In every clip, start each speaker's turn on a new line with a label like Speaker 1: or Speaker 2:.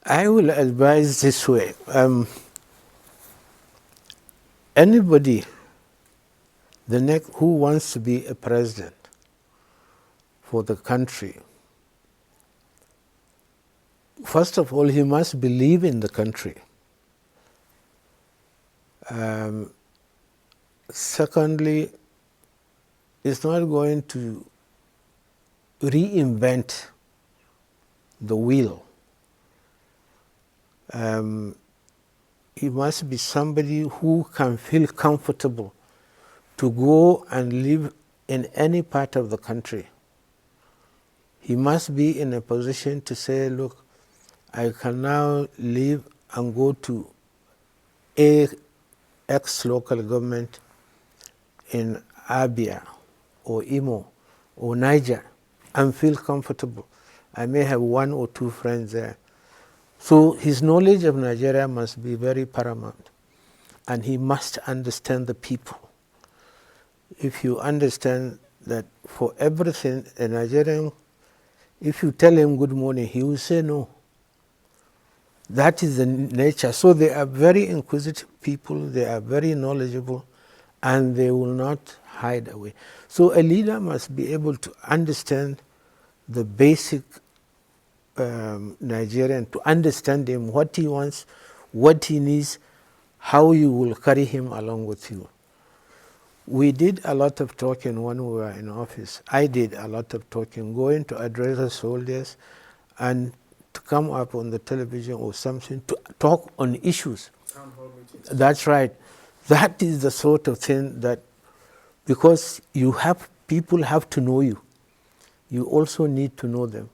Speaker 1: I will advise this way. Anybody who wants to be a president for the country, first of all, he must believe in the country. Secondly, it's not going to reinvent the wheel. He must be somebody who can feel comfortable to go and live in any part of the country. He must be in a position to say, look, I can now leave and go to a ex-local government in Abia or Imo or Niger and feel comfortable. I may have one or two friends there. So his knowledge of Nigeria must be very paramount, and he must understand the people. If you understand that for everything, a Nigerian, if you tell him good morning, he will say no. That is the nature. So they are very inquisitive people, they are very knowledgeable, and they will not hide away. So a leader must be able to understand the basic Nigerian, to understand him, what he wants, what he needs, how you will carry him along with you. We did a lot of talking when we were in office. I did a lot of talking, going to address the soldiers and to come up on the television or something to talk on issues.
Speaker 2: Town hall meetings.
Speaker 1: That's right. That is the sort of thing that, because people have to know you, you also need to know them.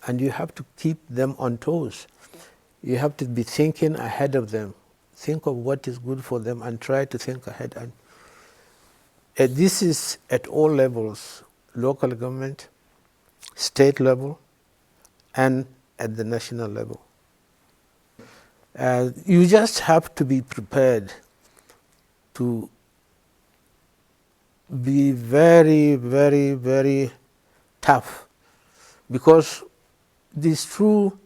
Speaker 1: And you have to keep them on toes. You have to be thinking ahead of them. Think of what is good for them and try to think ahead. And this is at all levels, local government, state level, and at the national level. You just have to be prepared to be very, very, very tough, because it is true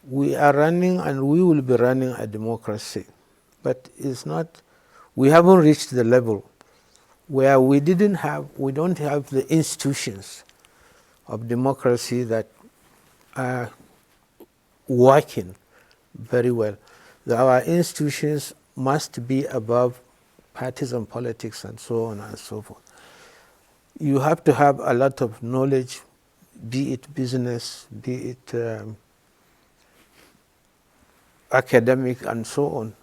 Speaker 1: we are running and we will be running a democracy, but it's not, we haven't reached the level where we don't have the institutions of democracy that are working very well. Our institutions must be above partisan politics and so on and so forth. You have to have a lot of knowledge, be it business, be it academic and so on,